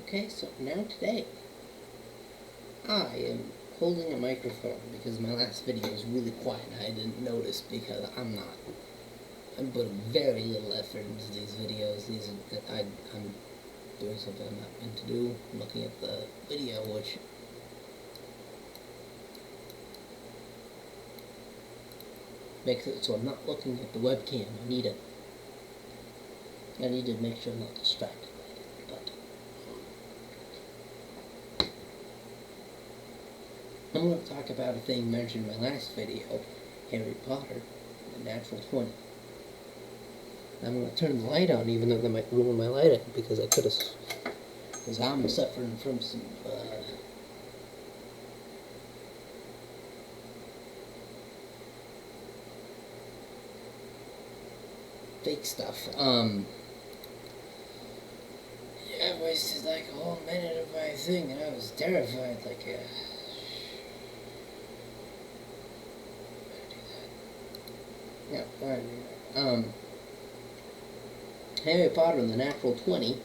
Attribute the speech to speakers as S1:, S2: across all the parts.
S1: Okay, so now today, I am holding a microphone because my last video was really quiet and I didn't notice because I'm putting very little effort into these videos. I'm doing something I'm not meant to do. I'm looking at the video, which makes it so I'm not looking at the webcam. I need to make sure I'm not distracted by it. But I'm going to talk about a thing mentioned in my last video, Harry Potter, the Natural 20. I'm going to turn the light on, even though that might ruin my lighting, because because I'm suffering from some, fake stuff. I wasted like a whole minute of my thing, and I was terrified, Harry Potter and the Natural 20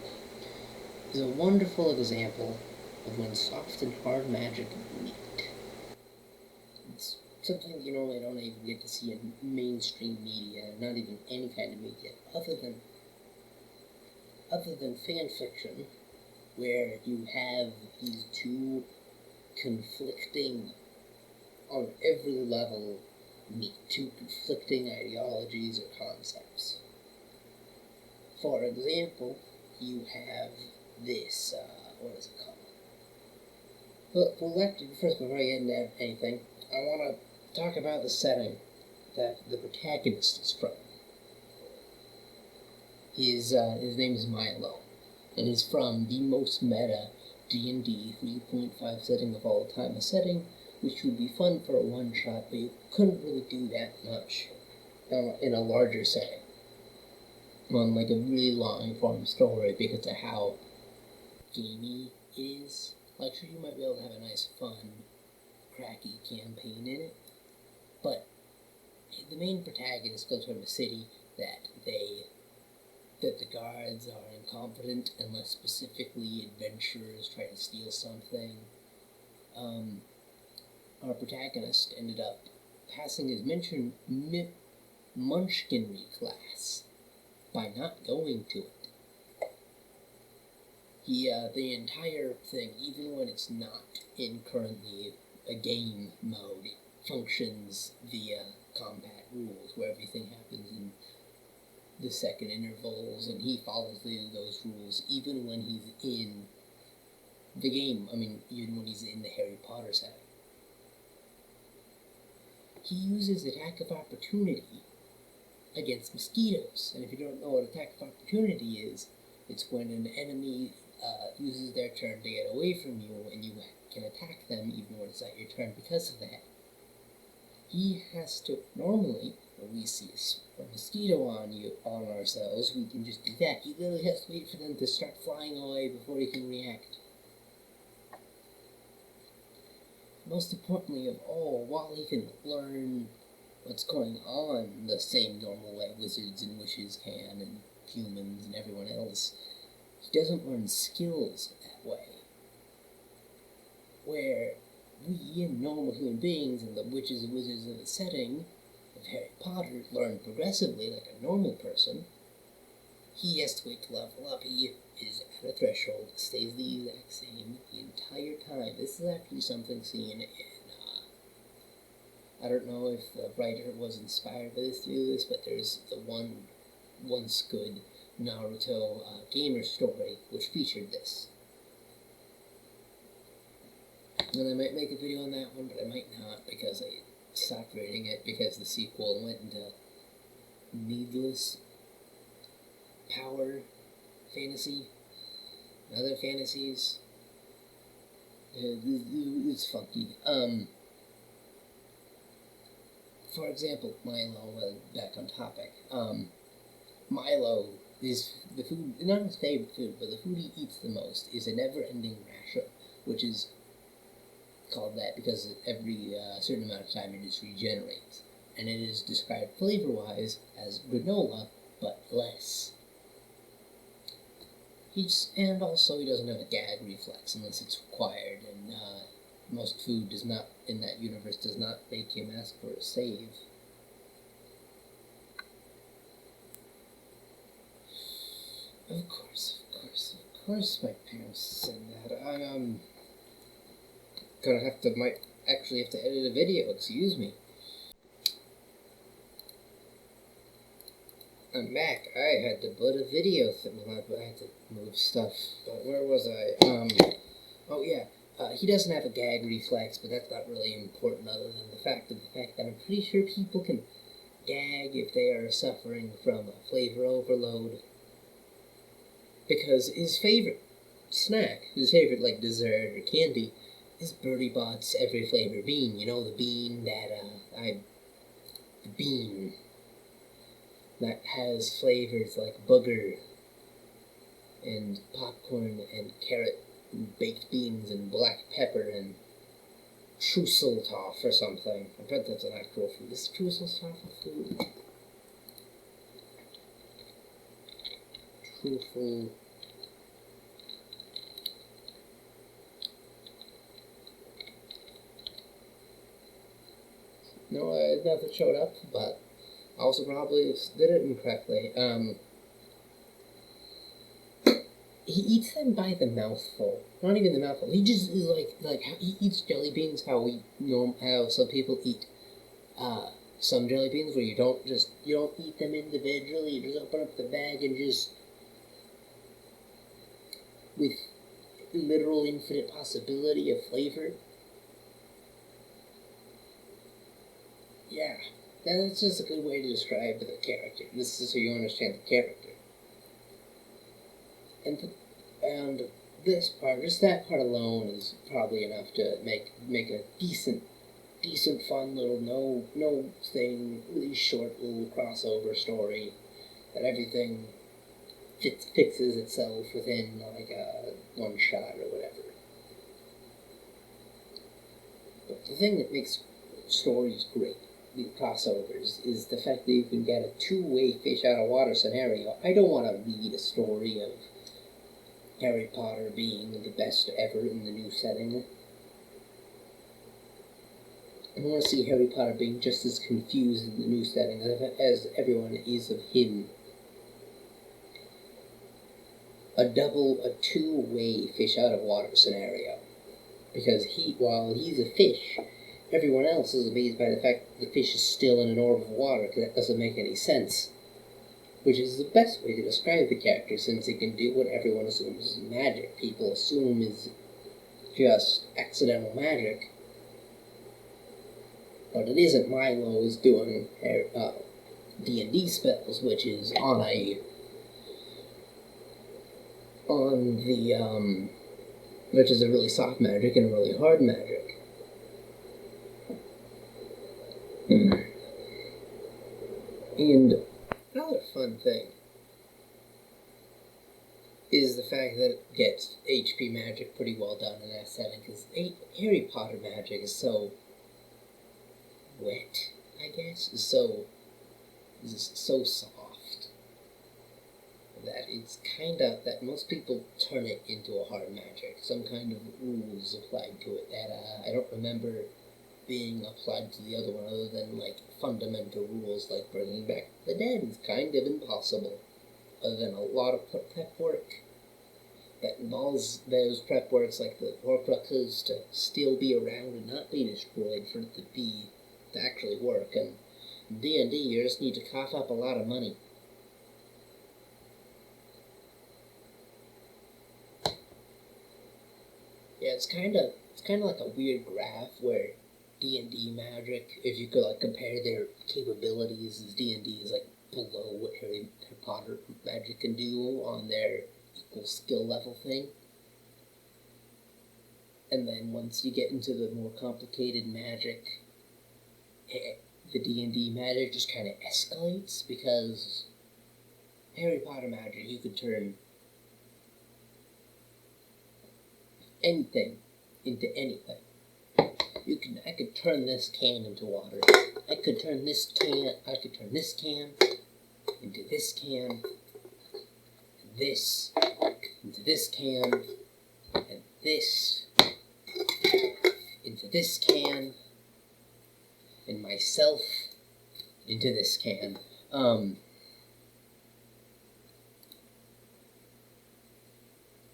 S1: is a wonderful example of when soft and hard magic meet. It's something you normally don't even get to see in mainstream media, not even any kind of media, other than fan fiction, where you have these two conflicting, on every level, meet two conflicting ideologies or concepts. For example, you have this, what is it called? Well, first, before I get into anything, I want to talk about the setting that the protagonist is from. His name is Milo, and is from the most meta D&D 3.5 setting of all time, a setting which would be fun for a one-shot, but you couldn't really do that much in a larger setting, on like a really long-form story because of how gamey it is. Like, sure, you might be able to have a nice, fun, cracky campaign in it, but the main protagonist goes from a city that the guards are incompetent, unless specifically adventurers try to steal something. Our protagonist ended up passing his Munchkinry class by not going to it. The entire thing, even when it's not in currently a game mode, it functions via combat rules, where everything happens in the second intervals, and he follows those rules even when he's in the game. Even when he's in the Harry Potter setting. He uses Attack of Opportunity against mosquitoes, and if you don't know what Attack of Opportunity is, it's when an enemy uses their turn to get away from you, and you can attack them even when it's not your turn because of that. He has to, normally, when we see a mosquito on ourselves, we can just do that. He literally has to wait for them to start flying away before he can react. Most importantly of all, while he can learn what's going on the same normal way wizards and witches can, and humans and everyone else, he doesn't learn skills that way. Where we, normal human beings, and the witches and wizards in the setting of Harry Potter learn progressively like a normal person, he has to wait to level up. He is at a threshold, stays the exact same the entire time. This is actually something seen in, I don't know if the writer was inspired by this to do this, but there's the once good Naruto gamer story which featured this. And I might make a video on that one, but I might not, because I stopped reading it because the sequel went into needless power fantasy and other fantasies. It's funky. For example, Milo, back on topic. Milo is the food, not his favorite food, but the food he eats the most is a never-ending ration, which is called that because every certain amount of time it just regenerates. And it is described flavor-wise as granola, but less. And also he doesn't have a gag reflex unless it's required, and most food does not in that universe does not make him ask for a save. Of course, my parents said that. I'm might actually have to edit a video. Excuse me. I'm back. I had to put a video thing. I had to move stuff. But where was I? Oh yeah. He doesn't have a gag reflex, but that's not really important other than the fact that I'm pretty sure people can gag if they are suffering from a flavor overload. Because his favorite snack, his favorite like dessert or candy, is Bertie Bott's every flavor bean. You know, the bean that has flavors like booger and popcorn and carrot and baked beans and black pepper and Truseltoff or something. I bet that's an actual food. Is Truseltoff a food? Truffle. No, nothing showed up, but I also probably did it incorrectly. He eats them by the mouthful. Not even the mouthful. He just is like he eats jelly beans how some people eat some jelly beans where you don't eat them individually. You just open up the bag and just with literal infinite possibility of flavor. Yeah, that's just a good way to describe the character. This is so you understand the character. And this part, just that part alone, is probably enough to make a decent, fun little no thing, really short little crossover story that everything fixes itself within like one shot or whatever. But the thing that makes stories great, the crossovers, is the fact that you can get a two-way fish out of water scenario. I don't want to read a story of Harry Potter being the best ever in the new setting. I want to see Harry Potter being just as confused in the new setting as everyone is of him. A two-way fish out of water scenario. Because while he's a fish, everyone else is amazed by the fact that the fish is still in an orb of water, because that doesn't make any sense. Which is the best way to describe the character, since he can do what everyone assumes is magic. People assume is just accidental magic. But it isn't. Milo is doing D&D spells, which is which is a really soft magic and a really hard magic. And another fun thing is the fact that it gets HP magic pretty well done in that setting, because Harry Potter magic is so wet, I guess, is so soft that it's that most people turn it into a hard magic. Some kind of rules applied to it that I don't remember being applied to the other one, other than like fundamental rules like bringing back the dead is kind of impossible, other than a lot of prep work that involves those prep works like the Horcruxes to still be around and not be destroyed for it to actually work. And in D&D, you just need to cough up a lot of money. Yeah, it's kind of like a weird graph where D&D magic, if you could like compare their capabilities, as D&D is like below what Harry Potter magic can do on their equal skill level thing. And then once you get into the more complicated magic, the D&D magic just kind of escalates, because Harry Potter magic, you could turn anything into anything. I could turn this can into water. I could turn this can into this can, this, into this can, and this into this can, and myself into this can.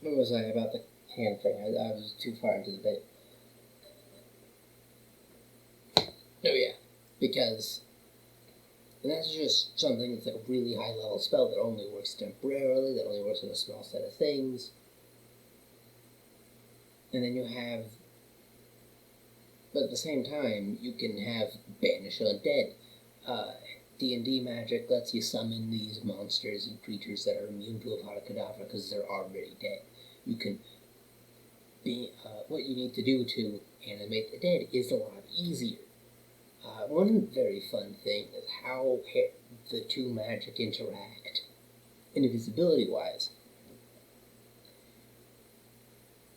S1: What was I about the can thing? I was too far into the bit. Oh yeah, because that's just something that's like a really high level spell that only works temporarily, that only works on a small set of things. And then you have, but at the same time, you can have Banish Undead. D&D magic lets you summon these monsters and creatures that are immune to Avada Kedavra because they're already dead. You can be, what you need to do to animate the dead is a lot easier. One very fun thing is how the two magic interact, invisibility-wise.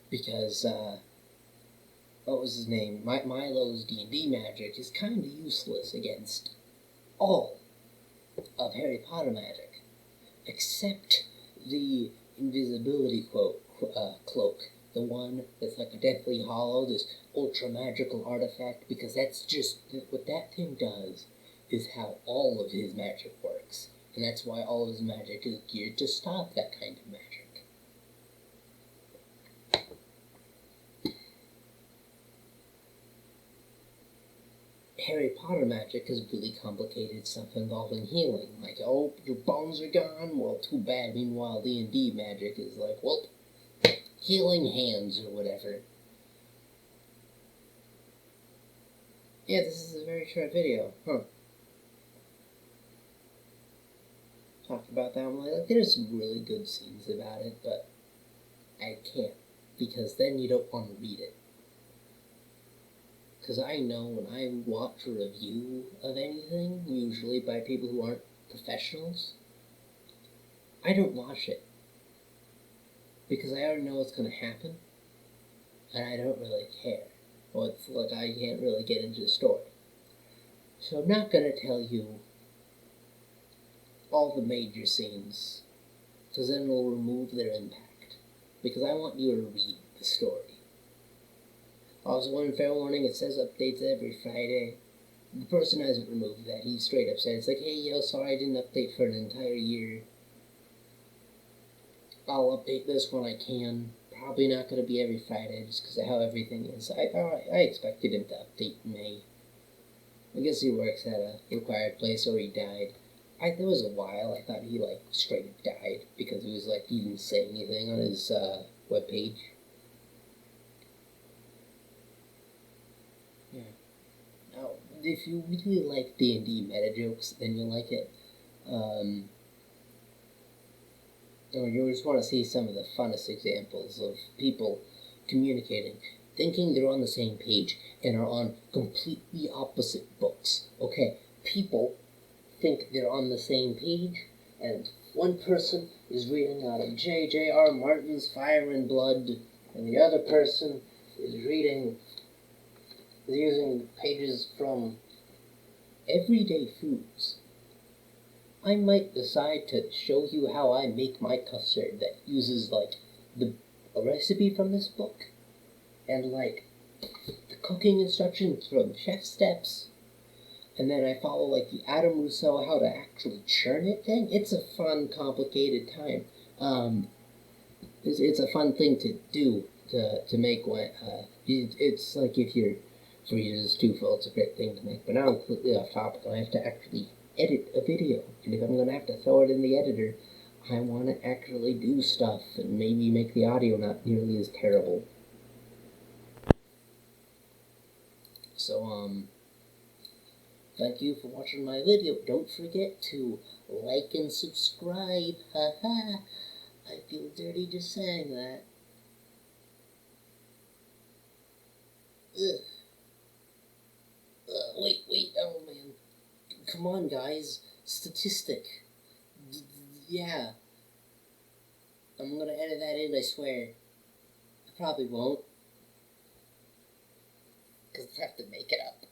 S1: Because, what was his name? Milo's D&D magic is kind of useless against all of Harry Potter magic, except the invisibility cloak, the one that's like a Deathly Hollow, this ultra magical artifact, because that's just what that thing does is how all of his magic works, and that's why all of his magic is geared to stop that kind of magic. Harry Potter magic is really complicated stuff involving healing. Like, oh, your bones are gone? Well, too bad. Meanwhile, D&D magic is like, well, healing hands or whatever. Yeah, this is a very short video. Talk about that one. Like, there's some really good scenes about it, but I can't, because then you don't want to read it. Because I know when I watch a review of anything, usually by people who aren't professionals, I don't watch it. Because I already know what's going to happen, and I don't really care. Well, it's like I can't really get into the story. So I'm not going to tell you all the major scenes, because then it'll remove their impact. Because I want you to read the story. Also, one fair warning, it says updates every Friday. The person hasn't removed that. He straight up said, it's like, hey, yo, sorry I didn't update for an entire year. I'll update this when I can. Probably not going to be every Friday, just because of how everything is. I expected him to update in May. I guess he works at a required place, or he died. There was a while I thought he, like, straight up died, because he was, like, he didn't say anything on his, webpage. Yeah. Now, if you really like D&D meta jokes, then you'll like it. Or you just want to see some of the funnest examples of people communicating, thinking they're on the same page, and are on completely opposite books. Okay, people think they're on the same page, and one person is reading out of J.J.R. Martin's Fire and Blood, and the other person is using pages from Everyday Foods. I might decide to show you how I make my custard that uses, like, a recipe from this book, and, like, the cooking instructions from Chef Steps, and then I follow, like, the Adam Rousseau how to actually churn it thing. It's a fun, complicated time. It's a fun thing to do, to make one. It's like if you're, for you it's too full, it's a great thing to make. But now I'm completely off topic, and I have to actually edit a video. And if I'm going to have to throw it in the editor, I want to actually do stuff and maybe make the audio not nearly as terrible. So, thank you for watching my video. Don't forget to like and subscribe. Haha. I feel dirty just saying that. Ugh. Wait, oh man. Come on, guys. Statistic. Yeah. I'm gonna edit that in, I swear. I probably won't. Because I have to make it up.